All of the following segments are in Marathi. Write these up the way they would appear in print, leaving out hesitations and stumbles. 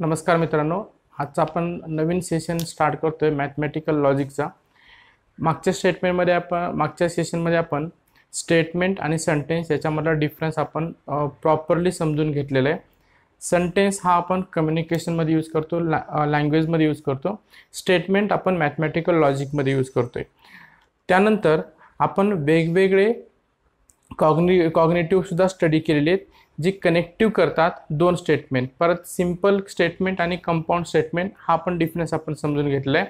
नमस्कार मित्रांनो, आजचा आपण नवीन सेशन स्टार्ट करतोय मॅथमॅटिकल लॉजिकचा। मागच्या सेशनमध्ये आपण स्टेटमेंट आणि सेंटेन्स याच्यामधला डिफरन्स आपण प्रॉपरली समजून घेतलेला आहे। सेंटेन्स हा आपण कम्युनिकेशनमध्ये यूज करतो, लँग्वेजमध्ये यूज करतो। स्टेटमेंट आपण मॅथमॅटिकल लॉजिकमध्ये यूज करतोय। त्यानंतर आपण वेगवेगळे कॉग्निटिव्ह सुद्धा स्टडी केलेले आहेत, जी कनेक्टिव्ह करतात दोन स्टेटमेंट। परत सिंपल स्टेटमेंट आणि कंपाऊंड स्टेटमेंट हा पण डिफरन्स आपण समजून घेतला आहे।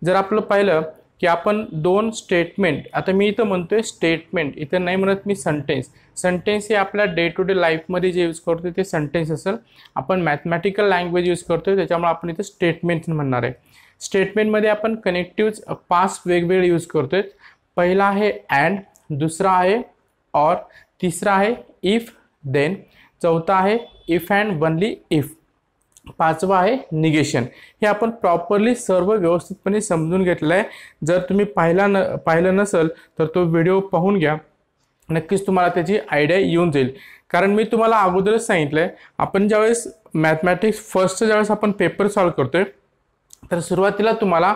जर आपलं पाहिलं की आपण दोन स्टेटमेंट, आता मी इथं म्हणतोय स्टेटमेंट, इथं नाही म्हणत मी सेंटेन्स। सेंटेन्स हे आपल्या डे टू डे लाईफमध्ये जे यूज करतो ते सेंटेन्स असेल। आपण मॅथमॅटिकल लँग्वेज यूज करतोय, त्याच्यामुळे आपण इथं स्टेटमेंट म्हणणार आहे। स्टेटमेंटमध्ये आपण कनेक्टिव्ह पास्ट वेगवेगळे यूज करतोय। पहिला आहे अँड, दुसरा आहे और, तिसरा आहे इफ देन, चौथा आहे इफ अँड ओनली इफ, पाचवा आहे निगेशन। हे आपण प्रॉपरली सर्व व्यवस्थितपणे समजून घेतलं आहे। जर तुम्ही पाहिलं नसेल तर तो व्हिडिओ पाहून घ्या, नक्कीच तुम्हाला त्याची आयडिया येऊन जाईल। कारण मी तुम्हाला अगोदरच सांगितलंय, आपण ज्यावेळेस मॅथमॅटिक्स फर्स्ट ज्यावेळेस आपण पेपर सॉल्व्ह करतोय तर सुरुवातीला तुम्हाला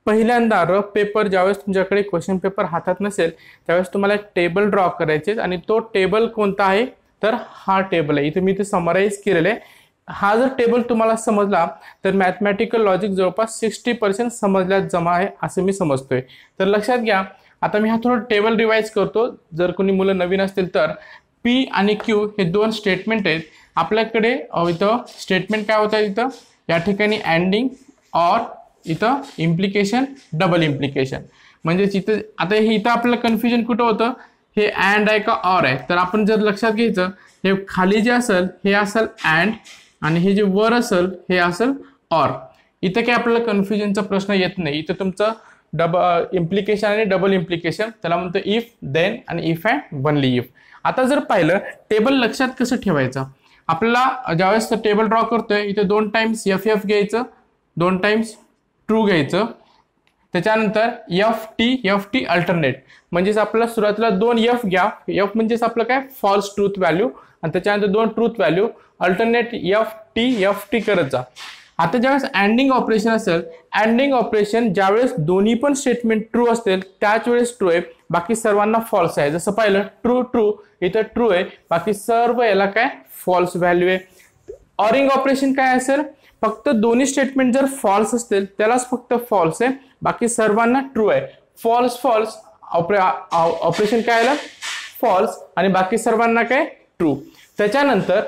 पहिल्यांदा रफ पेपर, ज्यावेळेस तुमच्याकडे क्वेश्चन पेपर हातात नसेल त्यावेळेस तुम्हाला एक टेबल ड्रॉ करायचे, आणि तो टेबल कोणता आहे तर हा टेबल आहे। इथे मी ते समराइज केलेलं आहे। हा जर टेबल तुम्हाला समजला तर मॅथमॅटिकल लॉजिक जवळपास 60% समजल्यात जमा आहे असं मी समजतोय। तर लक्षात घ्या, आता मी हा थोडं टेबल रिवाइज करतो, जर कोणी मुलं नवीन असतील तर। पी आणि क्यू हे दोन स्टेटमेंट आहेत आपल्याकडे। इथं स्टेटमेंट काय होतं, इथं या ठिकाणी अँडिंग, और इथं इम्प्लिकेशन, डबल इम्प्लिकेशन। म्हणजे इथं आता हे इथं आपल्याला कन्फ्युजन कुठं होतं, हे अँड आहे का और आहे। तर आपण जर लक्षात घ्यायचं, हे खाली जे असेल हे असेल अँड, आणि हे जे वर असेल हे असेल और। इथं काय आपल्याला कन्फ्युजनचा प्रश्न येत नाही। इथं तुमचं इम्प्लिकेशन आणि डबल इम्प्लिकेशन, त्याला म्हणतो इफ देन आणि इफ अँड ओनली इफ। आता जर पाहिलं टेबल लक्षात कसं ठेवायचं, आपल्याला ज्यावेळेस टेबल ड्रॉ करतोय इथे 2 टाइम्स एफ एफ घ्यायचं, 2 टाइम्स ट्रू घ्यायचं, त्याच्यानंतर एफ टी अल्टरनेट। म्हणजेच आपल्याला सुरुवातीला 2 एफ घ्या, एफ म्हणजेच आपलं काय फॉल्स ट्रूथ व्हॅल्यू, आणि त्याच्यानंतर 2 truth value, alternate F T करत जा। आता ज्यावेळेस अँडिंग ऑपरेशन असेल, अँडिंग ऑपरेशन ज्यावेळेस दोन्ही पण स्टेटमेंट ट्रू असतील त्याच वेळेस ट्रू आहे, बाकी सर्वांना फॉल्स आहे। जसं पाहिलं ट्रू इथं ट्रू आहे, बाकी सर्व याला काय फॉल्स व्हॅल्यू आहे। ऑरिंग ऑपरेशन काय असेल, फक्त दोन्ही स्टेटमेंट जर फॉल्स असतील त्यालाच फक्त फॉल्स आहे, बाकी सर्वांना ट्रू आहे। फॉल्स ऑपरेशन काय आलं फॉल्स, आणि बाकी सर्वांना काय ट्रू। त्याच्यानंतर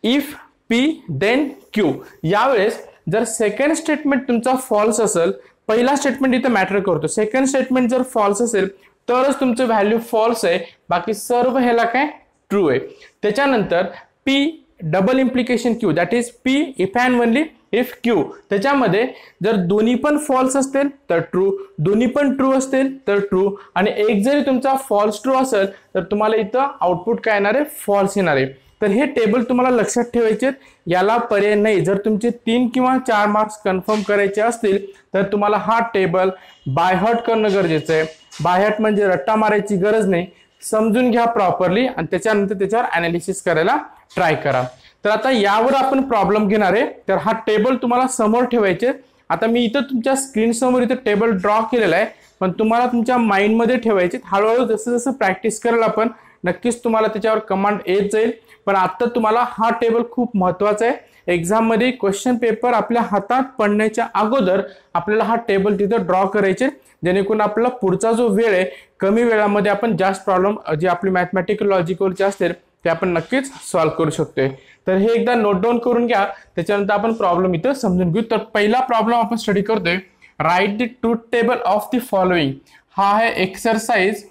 इफ पी देन क्यू, यावेळेस जर सेकंड स्टेटमेंट तुमचा फॉल्स असेल, पहिला स्टेटमेंट इथं मॅटर करतो, सेकंड स्टेटमेंट जर फॉल्स असेल तरच तुमचं व्हॅल्यू फॉल्स आहे, बाकी सर्व ह्याला काय ट्रू आहे। त्याच्यानंतर P double implication Q, that is P if and only if Q, त्याच्यामध्ये जर दोन्ही पण फॉल्स असतील तर ट्रू, दोन्ही पण ट्रू असतील तर ट्रू, आणि एक जरी तुमचा फॉल्स ट्रू असेल तर तुम्हाला इथं आउटपुट काय येणार आहे फॉल्स येणार आहे। तर हे टेबल तुम्हाला लक्षात ठेवायचे, याला पर्याय नाही। जर तुमचे 3 किंवा 4 मार्क्स कन्फर्म करायचे असतील तर तुम्हाला हा टेबल बाय हार्ट करणं गरजेचं आहे। बाय हार्ट म्हणजे रट्टा मारायची गरज नाही, समजून घ्या प्रॉपरली, आणि त्याच्यानंतर त्याच्यावर ॲनालिसिस करायला ट्राय करा। तर आता यावर आपण प्रॉब्लेम घेणार आहे, तर हा टेबल तुम्हाला समोर ठेवायचे। आता मी इथं तुमच्या स्क्रीन समोर इथं टेबल ड्रॉ केलेला आहे, पण तुम्हाला तुमच्या माइंडमध्ये ठेवायचे। हळूहळू जसं जसं प्रॅक्टिस कराल आपण, नक्कीच तुम्हाला त्याच्यावर कमांड येत जाईल। पण आता तुम्हाला हा टेबल खूप महत्त्वाचा आहे। एक्झाममध्ये क्वेश्चन पेपर आपल्या हातात पडण्याच्या अगोदर आपल्याला हा टेबल तिथं ड्रॉ करायचे, जेणेकरून आपला पुढचा जो वेळ आहे कमी वेळामध्ये आपण जास्त प्रॉब्लेम जे आपले मॅथमॅटिकल लॉजिकवरचे असतील ते आपण नक्कीच सॉल्व्ह करू शकतोय। तर हे एकदा नोट डाऊन करून घ्या, त्याच्यानंतर आपण प्रॉब्लेम इथं समजून घेऊ। तर पहिला प्रॉब्लेम आपण स्टडी करतोय, write the truth table of the following. हा आहे एक्सरसाइज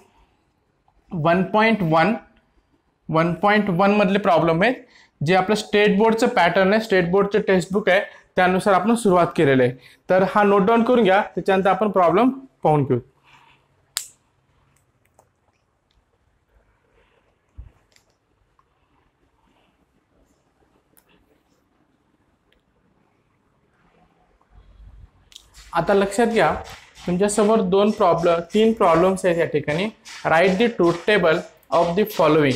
1.1 मधले प्रॉब्लेम आहेत, जे आपलं स्टेट बोर्डचं पॅटर्न आहे, स्टेट बोर्डचं टेक्स्टबुक आहे, त्यानुसार आपण सुरुवात केलेलं आहे। तर हा नोट डाऊन करून घ्या, त्याच्यानंतर आपण प्रॉब्लेम पाहून घेऊ। आता लक्षात घ्या, तुमच्यासमोर 3 प्रॉब्लेम्स आहेत या ठिकाणी। Write the truth table of the following.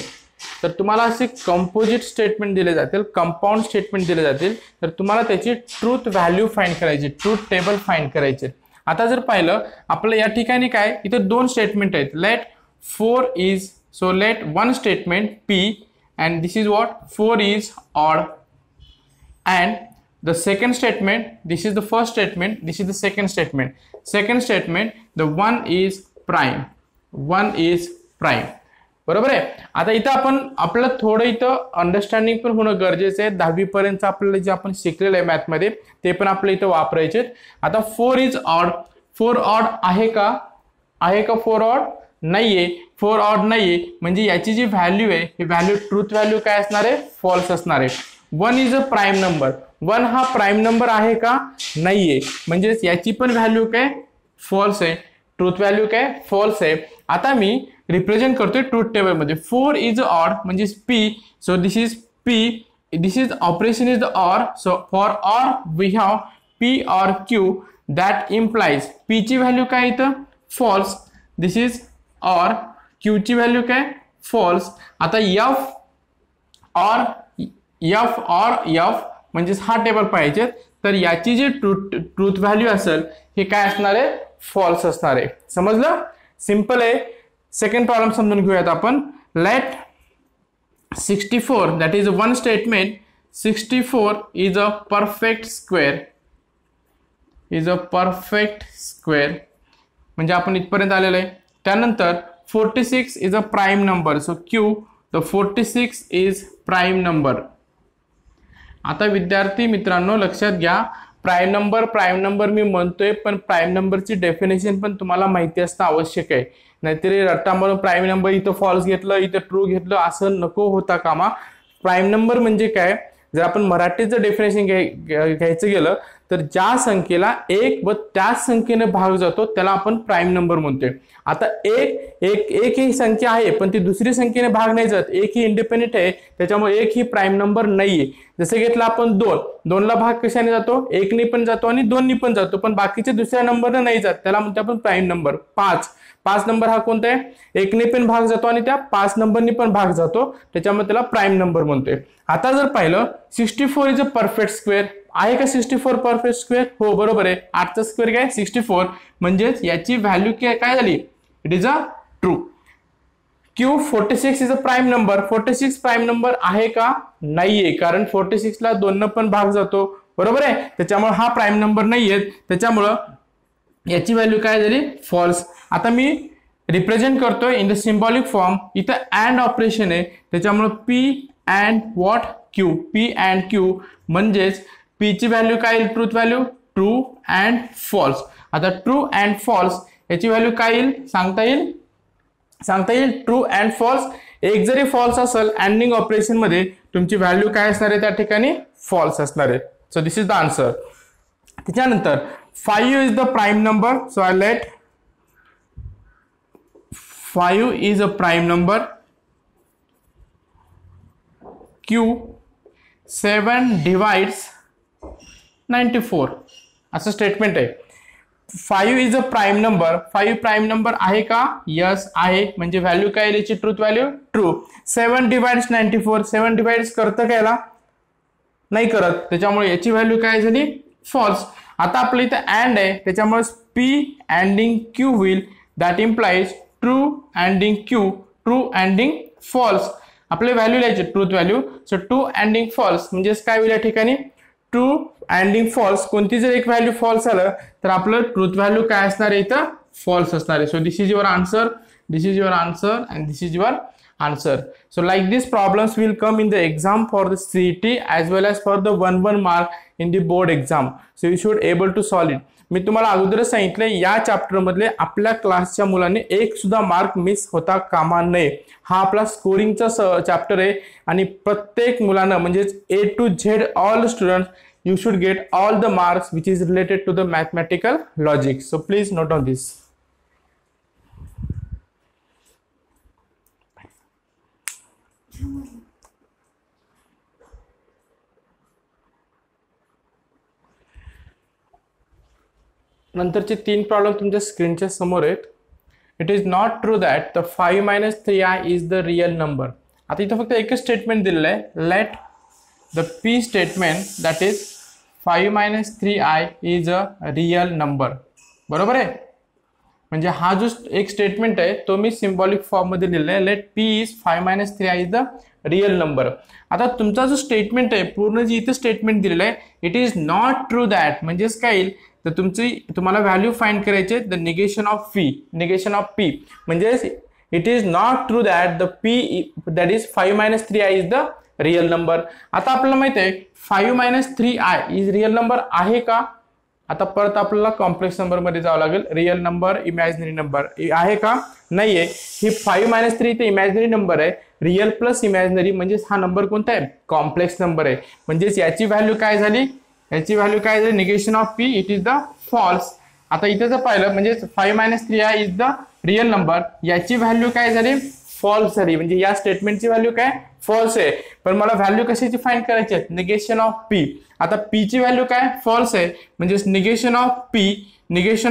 तर तुम्हाला असे कंपोजिट स्टेटमेंट दिले जातील, कंपाऊंड स्टेटमेंट दिले जातील, तर तुम्हाला त्याची ट्रूथ व्हॅल्यू फाइंड करायची, ट्रूथ टेबल फाइंड करायचे. आता जर पाहिलं आपलं या ठिकाणी काय, इथे दोन स्टेटमेंट आहेत. Let 4 is, so let one statement P and this is what 4 is odd, and the second statement, this is the first statement, this is the second statement. Second statement, the 1 is prime, 1 is prime. बरोबर आहे. आता इथं आपण आपलं थोडं इथं अंडरस्टँडिंग पण होणं गरजेचं आहे. 10वी पर्यंत आपल्याला जे आपण शिकलेलं आहे मॅथ मध्ये ते पण आपल्या इथं वापरायचे. आता 4 इज ऑड, 4 ऑड आहे का, आहे का 4 ऑड? नाहीये, 4 ऑड नाहीये, म्हणजे याची जी व्हॅल्यू आहे ही व्हॅल्यू ट्रूथ व्हॅल्यू काय असणार आहे, फॉल्स असणार आहे. 1 इज अ प्राईम नंबर, 1 हा प्राईम नंबर आहे का, नाहीये, म्हणजे याची पण व्हॅल्यू काय, फॉल्स आहे, ट्रूथ व्हॅल्यू काय, फॉल्स आहे. आता मी रिप्रेझेंट करतोय ट्रूथ टेबल मध्ये. 4 इज ऑड म्हणजे P, so this is P, this is operation is the or, so for or we have P or Q, that implies P ची व्हॅल्यू काय इथं, false, this is or, Q ची व्हॅल्यू काय, फॉल्स. आता F म्हणजे हा टेबल पाहिजे, तर याची जी ट्रूथ व्हॅल्यू असेल हे काय असणार आहे, फॉल्स असणार आहे. समजलं, सिंपल आहे. सेकंड प्रॉब्लेम समजून घेऊयात आपण. Let 64, that is one statement, 64 is a perfect square, is a perfect square, म्हणजे आपण इथपर्यंत आलेलो आहे. त्यानंतर 46 is a prime number, so Q, the 46 is prime number. आता विद्यार्थी मित्रांनो लक्षात घ्या, प्राईम नंबर मी म्हणतोय, पण प्राईम नंबरची डेफिनेशन पण तुम्हाला माहिती असणं आवश्यक आहे. नाहीतर रट्टा म्हणून प्राईम नंबर इथं फॉल्स घेतलं, इथं ट्रू घेतलं, असं नको होता कामा. प्राईम नंबर म्हणजे काय, जर आपण मराठीचं डेफिनेशन घ्यायचं गेलं तर ज्या संख्येला 1 व त्याच संख्येने भाग जातो त्याला आपण प्राईम नंबर म्हणतोय. आता एक ही संख्या आहे पण ती दुसरी संख्येने भाग नाही जात, एक ही इंडिपेंडेंट आहे, त्याच्यामुळे एक ही प्राईम नंबर नाहीये. जसं घेतलं आपण 2 ला भाग कशाने जातो, 1 ने पण जातो आणि 2 ने पण जातो, पण बाकीचे दुसऱ्या नंबरने नाही जात, त्याला म्हणतो आपण प्राईम नंबर. 5 नंबर हा कोणता आहे, 1 ने पण भाग जातो आणि त्या 5 नंबरने पण भाग जातो, त्याच्यामुळे त्याला प्राईम नंबर म्हणतोय. आता जर पाहिलं 64 इज अ परफेक्ट स्क्वेअर, आहे का 64 परफेक्ट स्क्वेअर? हो बरोबर आहे. 8चा स्क्वेअर काय 64, म्हणजेच याची व्हॅल्यू काय झाली, it is a true. Q 46 is a prime number, 46 prime number आहे का, नाहीये, कारण 46 ला 2 न पण भाग जातो, बरोबर आहे, त्याच्यामुळे हा प्राईम नंबर नाहीये, त्याच्यामुळं याची व्हॅल्यू काय झाली, फॉल्स. आता मी रिप्रेझेंट करतोय इन द सिम्बॉलिक फॉर्म, इथं अँड ऑपरेशन आहे, त्याच्यामुळे P and what, Q, P and Q, म्हणजेच P ची व्हॅल्यू काय येईल, truth value, true and false. आता ट्रू अँड फॉल्स याची व्हॅल्यू काय येईल, सांगता येईल ट्रू अँड फॉल्स. एक जरी फॉल्स असेल अँडिंग ऑपरेशन मध्ये, तुमची व्हॅल्यू काय असणार आहे त्या ठिकाणी, फॉल्स असणार आहे. So this is the answer. त्याच्यानंतर 5 is the prime number, so I late 5 is a prime number. Q 7 divides 94 असं स्टेटमेंट आहे. 5 is a prime number, 5 prime number आहे का, यस आहे, म्हणजे व्हॅल्यू काय याची, truth value true. 7 divides 94, 7 divides करतं का याला, नाही करत, त्याच्यामुळे याची व्हॅल्यू काय झाली, फॉल्स. आता आपल्या इथं अँड आहे, त्याच्यामुळे P अँडिंग Q होईल, that implies true anding Q, true anding false. आपले व्हॅल्यू लिहायचे truth value, so true anding false म्हणजेच काय होईल या ठिकाणी, ट्रू अँडिंग फॉल्स. कोणती जर एक व्हॅल्यू फॉल्स आलं तर आपलं ट्रूथ व्हॅल्यू काय असणार आहे, इथं फॉल्स असणार आहे. So this is your answer, this is your answer and this is your answer. So like these problems will come in the exam for the CET as well as for the 1 mark in the board exam. So you should able to solve it. मी तुम्हाला अगोदरच सांगितले या चॅप्टर मधले आपल्या क्लासच्या मुलांनी एक सुद्धा मार्क मिस होता कामा नये. हा आपला स्कोरिंगचा चॅप्टर आहे आणि प्रत्येक मुलांना म्हणजेच A to Z all students you should get all the marks which is related to the mathematical logic. So please note on this. नंतरचे 3 प्रॉब्लेम तुमच्या स्क्रीनच्या समोर आहेत. It is not true that the 5 - 3i is the real number. आता इथं फक्त एकच स्टेटमेंट दिलेलं आहे, let the P statement that is 5 - 3i is a real number. बरोबर आहे. म्हणजे हा जो एक स्टेटमेंट आहे तो मी सिम्बॉलिक फॉर्म मध्ये लिहिलेला आहे, let P is 5 - 3i is the real number. आता तुमचा जो स्टेटमेंट आहे पूर्ण जे इथं स्टेटमेंट दिलेलं आहे, it is not true that, म्हणजेच काय येईल तर तुम्हाला व्हॅल्यू फाइंड करायचे द निगेशन ऑफ पी, म्हणजेच it is not true that the P that is 5 - 3i is the real number. आता आपल्याला माहित आहे 5 - 3i इज रियल नंबर आहे का. आता परत आपल्याला कॉम्प्लेक्स नंबर मध्ये जावं लागेल, रियल नंबर इमॅजिनरी नंबर आहे का, नाहीये. ही 5 - 3 ते इमॅजिनरी नंबर आहे, रियल प्लस इमॅजिनरी म्हणजेच हा नंबर कोणता आहे, कॉम्प्लेक्स नंबर आहे. म्हणजेच याची व्हॅल्यू काय झाली, negation of P, it is the false. आता इथे जर पाहिलं म्हणजे 5 - 3i is the real number, याची व्हॅल्यू काय झाली, फॉल्स झाली. म्हणजे या स्टेटमेंटची व्हॅल्यू काय, फॉल्स आहे. पण मला व्हॅल्यू कशाची फाइंड करायची आहे, निगेशन ऑफ पी. आता पी ची व्हॅल्यू काय, फॉल्स आहे, म्हणजे negation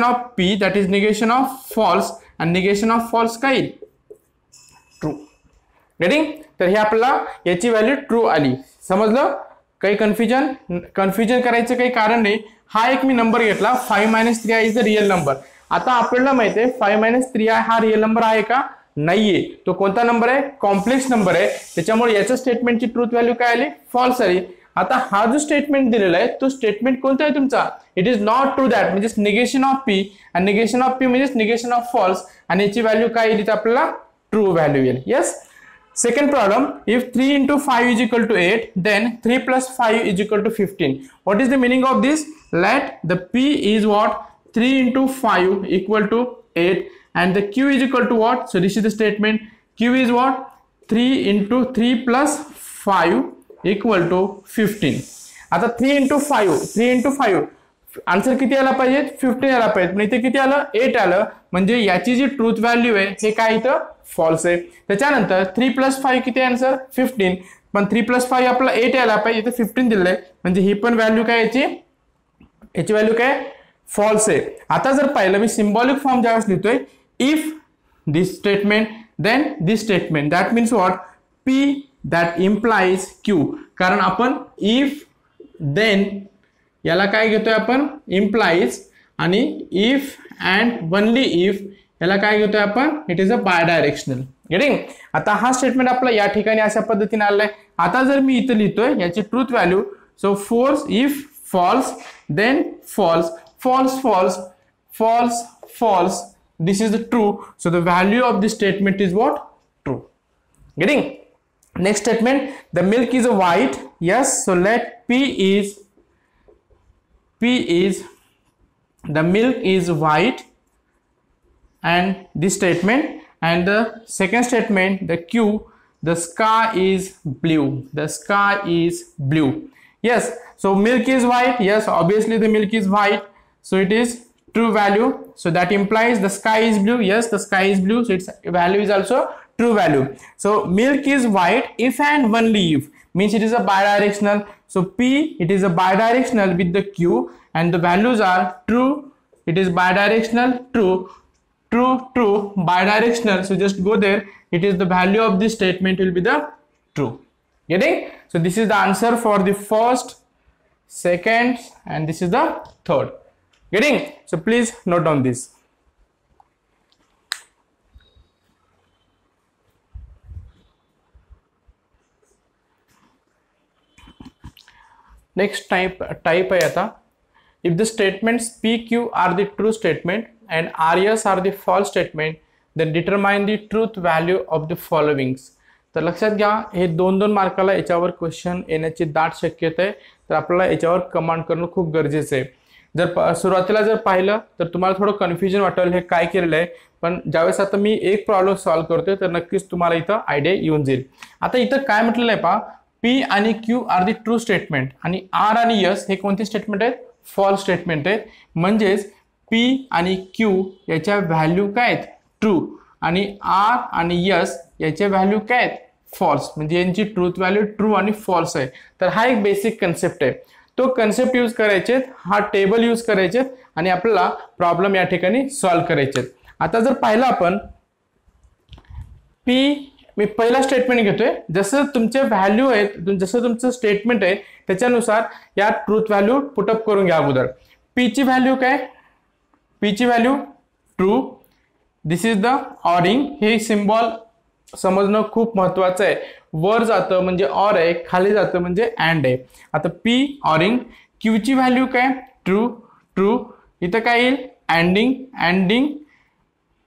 of P that is negation of false, आणि निगेशन ऑफ फॉल्स काय येईल, ट्रू. गेटिंग. तर हे आपल्याला याची व्हॅल्यू ट्रू आली. समजलं. काही कन्फ्युजन करायचं काही कारण नाही. हा एक मी नंबर घेतला 5 - 3i is the real number. आता आपल्याला माहिती आहे 5 - 3i हा रियल नंबर आहे का, नाहीये. तो कोणता नंबर आहे, कॉम्प्लेक्स नंबर आहे. त्याच्यामुळे याच्या स्टेटमेंटची ट्रूथ व्हॅल्यू काय आली, फॉल्स आली. आता हा जो स्टेटमेंट दिलेला आहे तो स्टेटमेंट कोणता आहे तुमचा, it is not true that, म्हणजे निगेशन ऑफ पी, आणि निगेशन ऑफ पी म्हणजे निगेशन ऑफ फॉल्स, आणि याची व्हॅल्यू काय येईल तर आपल्याला ट्रू व्हॅल्यू येईल. Yes. Second problem, if 3 × 5 is equal to 8, then 3 + 5 is equal to 15. What is the meaning of this? Let the P is what? 3 × 5 equal to 8, and the Q is equal to what? So this is the statement. Q is what? 3 × 3 + 5 equal to 15. आता 3 × 5 आन्सर किती आला पाहिजे, 15 आला पाहिजे. पण इथे किती आलं, 8 आलं. म्हणजे याची जी ट्रूथ व्हॅल्यू आहे हे काय इथं फॉल्स आहे. त्याच्यानंतर 3 + 5 किती आन्सर 15, पण 3 + 5 आपला 8 आला पाहिजे, इथे 15 दिलंय. म्हणजे ही पण व्हॅल्यू काय याची व्हॅल्यू काय फॉल्स आहे. आता जर पाहिलं मी सिम्बॉलिक फॉर्म ज्यावेळेस लिहितोय, if this statement then this statement, that means what, P that implies Q. कारण आपण इफ देन याला काय घेतोय आपण, इम्प्लाइज, आणि इफ अँड ओनली इफ याला काय घेतोय आपण, it is a bidirectional. Getting. आता हा स्टेटमेंट आपला या ठिकाणी अशा पद्धतीने आलाय. आता जर मी इथं लिहितोय याची truth value, so false if false then false, false false false false, this is the true. So the value of this statement is what, true. Getting. Next statement, the milk is a white. Yes. So let P is the milk is white, and this statement, and the second statement, the Q, the sky is blue, the sky is blue. Yes. So milk is white. Yes, obviously the milk is white, so it is true value. So that implies the sky is blue. Yes, the sky is blue, so its value is also true value. So milk is white if and only if, means it is a bidirectional. So P, it is a bidirectional with the Q, and the values are true. It is bidirectional, true, true, true, bidirectional. So just go there. It is the value of this statement will be the true. Getting? So this is the answer for the first, second, and this is the third. Getting? So please note down this. Next type आहे आता, if the statements P, Q are the true statement and RS are the false statement, then determine the truth value of the followings. तर लक्षात घ्या, हे 2-2 मार्काला याच्यावर क्वेश्चन येण्याची दाट शक्यता आहे. तर आपल्याला याच्यावर कमांड करणं खूप गरजेचं आहे. जर सुरुवातीला जर पाहिलं तर तुम्हाला थोडं कन्फ्युजन वाटेल हे काय केलेलं आहे, पण ज्यावेळेस आता मी एक प्रॉब्लेम सॉल्व्ह करतोय तर नक्कीच तुम्हाला इथं आयडिया येऊन जाईल. आता इथं काय म्हटलेलं आहे पहा, P आणि Q are the true statement, आणि R आणि S हे कोणते स्टेटमेंट आहेत, फॉल्स स्टेटमेंट आहेत. म्हणजेच P आणि Q याच्या व्हॅल्यू काय आहेत, ट्रू, आणि R आणि S याच्या व्हॅल्यू काय आहेत, फॉल्स. म्हणजे यांची ट्रूथ व्हॅल्यू ट्रू आणि फॉल्स आहे. तर हा एक बेसिक कन्सेप्ट आहे. तो कन्सेप्ट यूज करायचे, हा टेबल यूज करायचे, आणि आपल्याला प्रॉब्लेम या ठिकाणी सॉल्व्ह करायचे. आता जर पाहिलं आपण P मी पहिला स्टेटमेंट घेतोय, जसं तुमचे व्हॅल्यू आहेत, जसं तुमचं स्टेटमेंट आहे त्याच्यानुसार या ट्रूथ व्हॅल्यू पुटअप करून घ्या अगोदर. पी ची व्हॅल्यू काय, पी ची value true, this is the ORing. हे सिम्बॉल समजणं खूप महत्वाचं आहे. वर जातं म्हणजे ऑर आहे, खाली जातं म्हणजे अँड आहे. आता पी ऑरिंग. क्यू ची व्हॅल्यू काय, ट्रू, ट्रू. इथं काय येईल, अँडिंग, अँडिंग.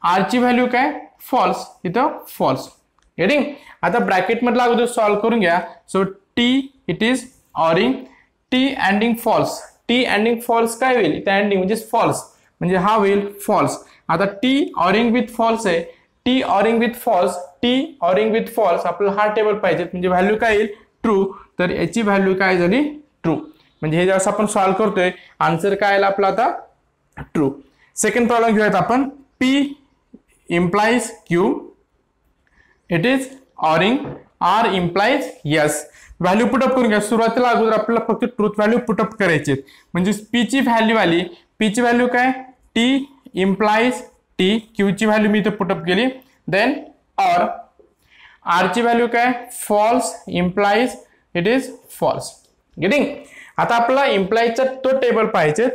आर ची व्हॅल्यू काय, फॉल्स, इथं फॉल्स. गेटिंग. आता ब्रॅकेट मधला अगोदर सॉल्व्ह करून घ्या. So T it is oring, T anding false. T anding false काय होईल, इथं अँडिंग म्हणजे फॉल्स, म्हणजे हा होईल फॉल्स. आता टी ऑरिंग विथ फॉल्स आहे, T ORing with false, T ORing with false. आपल्याला हा टेबल पाहिजे, म्हणजे व्हॅल्यू काय येईल, ट्रू. तर याची व्हॅल्यू काय झाली, ट्रू. म्हणजे हे जसं आपण सॉल्व्ह करतोय आन्सर काय आला आपला आता, ट्रू. सेकंड प्रॉब्लेम घेऊयात आपण. P implies Q, it is ORing, R implies yes. Value put up करून घ्या. सुरुवातीला अगोदर आपल्याला फक्त ट्रूथ व्हॅल्यू पुटअप करायचे, म्हणजे पी ची व्हॅल्यू आली. पी ची व्हॅल्यू काय, टी इम्प्लाइज टी. क्यू ची व्हॅल्यू मी इथे पुटअप केली. Then or. आर ची व्हॅल्यू काय, false, implies it is false. Getting. आता आपल्याला इम्प्लाइजचा तो टेबल पाहिजे.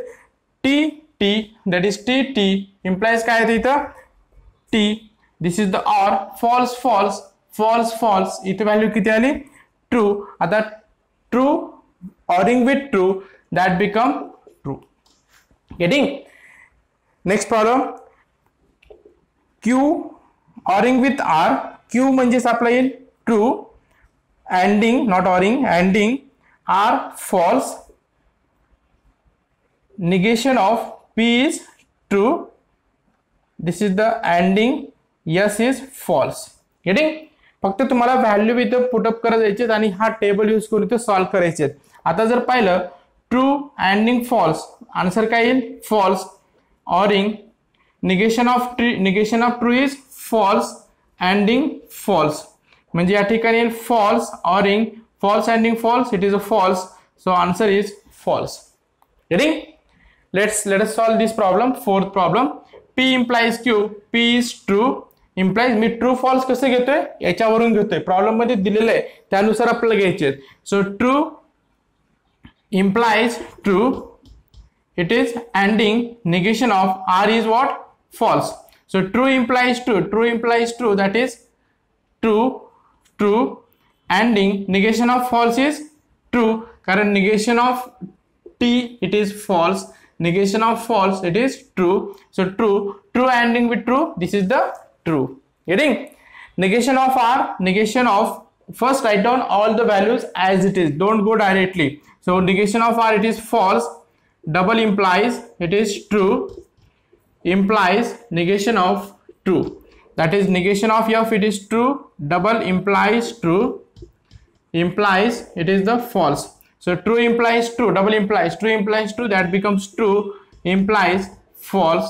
T T that is T T implies काय आहे इथं, T. This is the or. False false, false false. इथे व्हॅल्यू किती आली, ट्रू. आता true ORing with true, that become true. Getting. Next problem. Q ORing with R. Q म्हणजेच आपला येईल true, anding not oring, anding. R false. negation of P is true. This is the ending. Yes is false. Getting? फक्त तुम्हाला व्हॅल्यू इथं पुटअप करायचे आणि हा टेबल यूज करून इथं सॉल्व्ह करायचे. आता जर पाहिलं ट्रू एंडिंग फॉल्स, आन्सर काय येईल, false. ORing negation of true is false, ANDing false. म्हणजे या ठिकाणी येईल false ORing, false ANDing false, it is a false. So answer is false. Getting? Let us solve this problem. Fourth problem. P implies Q. P is true. Implies मी ट्रू फॉल्स कसे घेतोय, याच्यावरून घेतोय. प्रॉब्लेम मध्ये दिलेलं आहे त्यानुसार आपल्याला घ्यायचे. So true implies true. It is ending. Negation of R is what, false. So true implies true. True implies true. That is true. True. Ending. Negation of false is true. कारण negation of T it is false, negation of false it is true. So true, true ending with true, this is the true. Getting? Negation of R, negation of, first write down all the values as it is, don't go directly. So negation of R it is false, double implies it is true, implies negation of true, that is negation of F it is true, double implies true, implies it is the false. So true implies true, double implies true, that becomes true, implies false.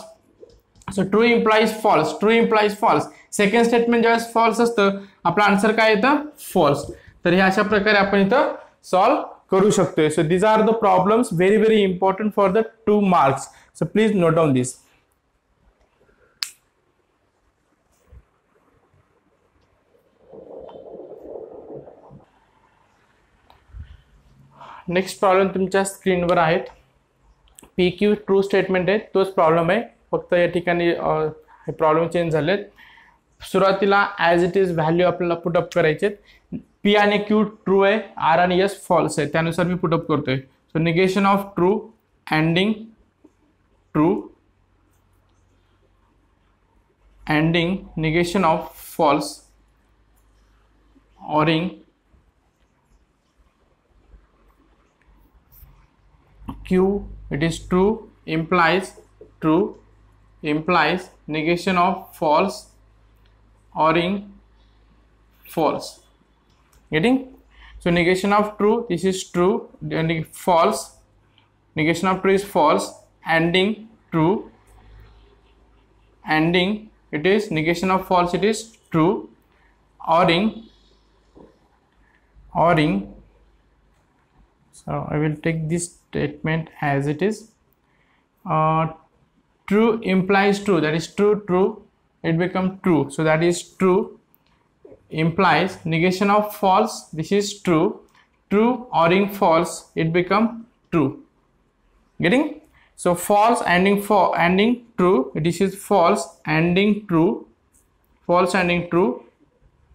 So true implies false, true implies false. Second statement ज्यावेळेस फॉल्स असतं आपला आन्सर काय येतं, फॉल्स. तर हे अशा प्रकारे आपण इथं सॉल्व्ह करू शकतोय. So these are the problems very very important for the 2 marks. So please note down this. Next problem तुमच्या स्क्रीनवर आहेत. पी क्यू ट्रू स्टेटमेंट आहे, तोच प्रॉब्लेम आहे, फक्त या ठिकाणी हे प्रॉब्लेम चेंज झालेत. सुरुवातीला ॲज इट इज व्हॅल्यू आपल्याला पुटअप करायचे. पी आणि क्यू ट्रू आहे, आर आणि एस फॉल्स आहे, त्यानुसार मी पुटअप करतोय. So negation of true, ANDing true, ANDing negation of false, ORing Q it is true, implies true, implies negation of false, ORing false. Getting? So negation of true, this is true, then false, negation of true is false, ending true, ending it is negation of false, it is true, ORing. So I will take this statement as it is. True implies true, that is true, true, it becomes true, so that is true, implies negation of false, this is true. True ORing false, it become true. Getting? So false ending true, this is false ending true, false ending true,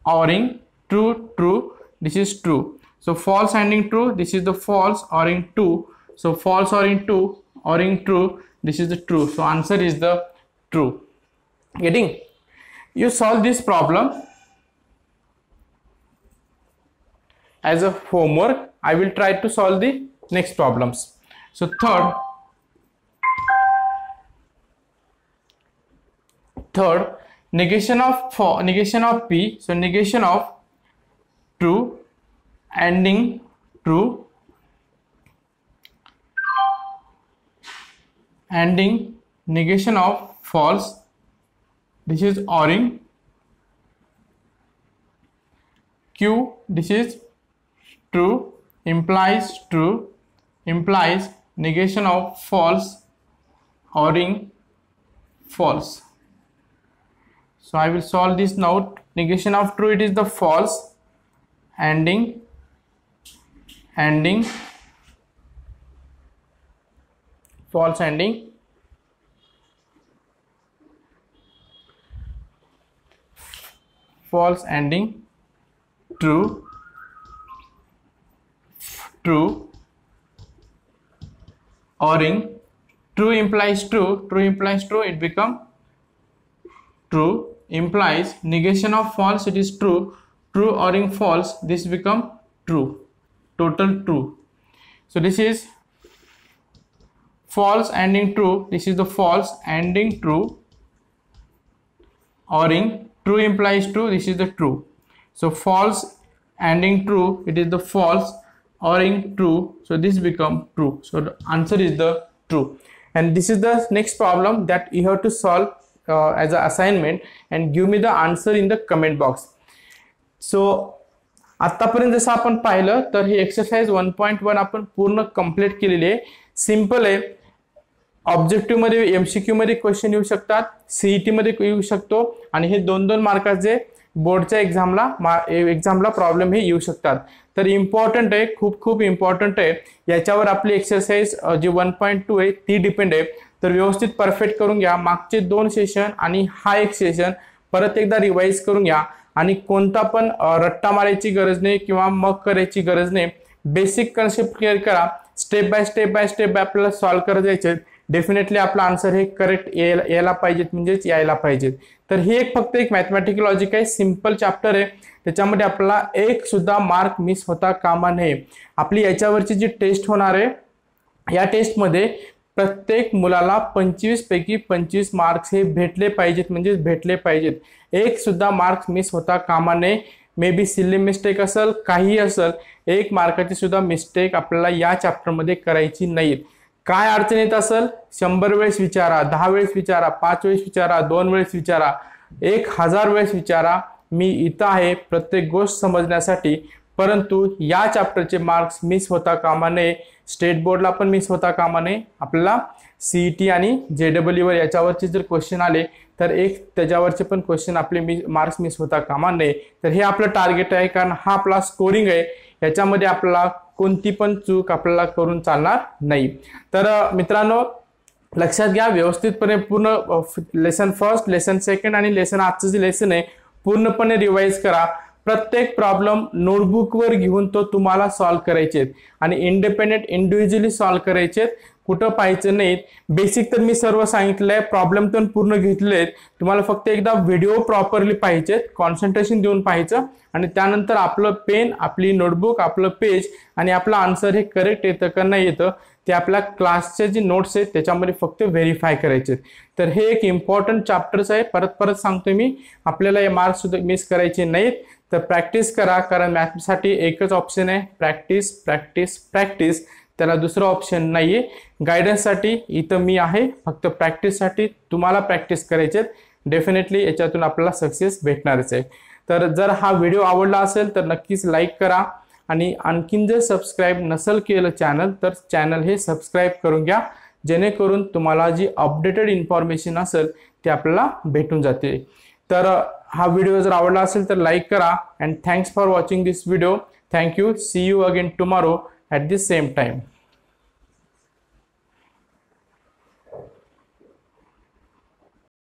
ORing true true, this is true. So false ending true, this is the false, ORing true. So false ORing true, ORing true, this is the true. So answer is the true. Getting? You solve this problem as a homework. I will try to solve the next problems. So third negation of P. So negation of true ending true ending negation of false, this is ORing. Q, this is true implies negation of false, ORing false. So I will solve this now. Negation of true, it is the false, ending false ending false ending true ORing true implies true, it become true implies negation of false, it is true ORing false, this become true, total true. So this is false ending true, this is the false ending true, ORing true implies true, this is the true. So false ending true, it is the false, ORing true, so this become true. So the answer is the true. And this is the next problem that you have to solve as an assignment and give me the answer in the comment box. So आतापर्यंत जसं आपण पाहिलं तर हे एक्सरसाइज 1.1 आपण पूर्ण कंप्लीट केलेली आहे. सिंपल आहे. ऑब्जेक्टिव्ह मध्ये एमसीक्यू मध्ये क्वेश्चन येऊ शकतात, सीईटी मध्ये येऊ शकतो आणि हे 2-2 मार्काचे बोर्डच्या एक्झामला प्रॉब्लेम हे येऊ शकतात. तर इम्पॉर्टंट आहे, खूप इम्पॉर्टंट आहे. याच्यावर आपली एक्सरसाइज जी 1.2 आहे ती डिपेंड आहे. तर व्यवस्थित परफेक्ट करून घ्या. मागचे 2 सेशन आणि हा एक सेशन परत एकदा रिवाइज करून घ्या आणि कोणता पण रट्टा मारायची गरज नाही किंवा मग करायची गरज नाही. बेसिक कन्सेप्ट क्लिअर करा. स्टेप बाय स्टेप आपल्याला सॉल्व करत जायचे. डेफिनेटली आपला आन्सर हे करेक्ट यायला पाहिजेत, म्हणजेच यायला पाहिजेत. तर हे फक्त एक मॅथमॅटिकल लॉजिक आहे, सिंपल चॅप्टर आहे. त्याच्यामध्ये आपला एक सुद्धा मार्क मिस होता कामा नये. आपली याच्यावरची जी टेस्ट होणार आहे या टेस्टमध्ये प्रत्येक मुलाला 25 पैकी 25 मार्क्स हे भेटले पाहिजेत, म्हणजेच भेटले पाहिजेत. एक सुद्धा मार्क्स मिस होता कामा नये. मे बी सिली मिस्टेक असेल, काही असेल, 1 मार्काची सुद्धा मिस्टेक आपल्याला या चॅप्टरमध्ये करायची नाही. काय अडचण येत असेल 100 वेळेस विचारा, 10 वेळेस विचारा, 5 वेळेस विचारा, 2 वेळेस विचारा, 1000 वेळेस विचारा. मी इथं आहे प्रत्येक गोष्ट समजण्यासाठी. परंतु या चॅप्टरचे मार्क्स मिस होता कामा नये. स्टेट बोर्डला पण मिस होता कामा नये. आपल्याला सीईटी आणि जेडब्ल्यू वर याच्यावरचे जर क्वेश्चन आले तर त्याच्यावरचे पण क्वेश्चन आपले मार्क्स मिस होता कामा नये. तर हे आपलं टार्गेट आहे, कारण हा आपला स्कोरिंग आहे. याच्यामध्ये आपल्याला कोणती पण चूक आपल्याला करून चालणार नाही. तर मित्रांनो लक्षात घ्या, व्यवस्थितपणे पूर्ण लेसन फर्स्ट, लेसन सेकंड आणि लेसन आजचं जे लेसन आहे पूर्णपणे रिवाइज करा. प्रत्येक प्रॉब्लेम नोटबुकवर घेऊन तो तुम्हाला सॉल्व करायचे आणि इंडिपेंडेंट इंडिव्हिज्युअली सॉल्व करायचे. कुठं पाहायचं नाहीत. बेसिक तर मी सर्व सांगितलंय, प्रॉब्लेम पण पूर्ण घेतलेत. तुम्हाला फक्त एकदा व्हिडिओ प्रॉपरली पाहिजेत, कॉन्सन्ट्रेशन देऊन पाहायचं आणि त्यानंतर आपलं पेन, आपली नोटबुक, आपलं पेज आणि आपलं आन्सर हे करेक्ट येतं का नाही येतं ते आपल्या क्लासचे जे नोट्स आहेत त्याच्यामध्ये फक्त व्हेरीफाय करायचे. तर हे एक इम्पॉर्टंट चॅप्टर्स आहे. परत सांगतोय मी, आपल्याला हे मार्क्स सुद्धा मिस करायचे नाहीत. तर प्रॅक्टिस करा, कारण मॅथसाठी एकच ऑप्शन आहे, प्रॅक्टिस प्रॅक्टिस प्रॅक्टिस. त्याला दुसरं ऑप्शन नाहीये. गायडन्ससाठी इथं मी आहे, फक्त प्रॅक्टिससाठी तुम्हाला प्रॅक्टिस करायचे. डेफिनेटली याच्यातून आपल्याला सक्सेस भेटणारच आहे. तर जर हा व्हिडिओ आवडला असेल तर नक्कीच लाईक करा आणि आणखीन जर सबस्क्राईब नसेल केलं चॅनल तर चॅनल हे सबस्क्राईब करून घ्या, जेणेकरून तुम्हाला जी अपडेटेड इन्फॉर्मेशन असेल ते आपल्याला भेटून जाते. तर हा व्हिडिओ जर आवडला असेल तर लाईक करा. And thanks for watching this video. Thank you. See you again tomorrow at the same time.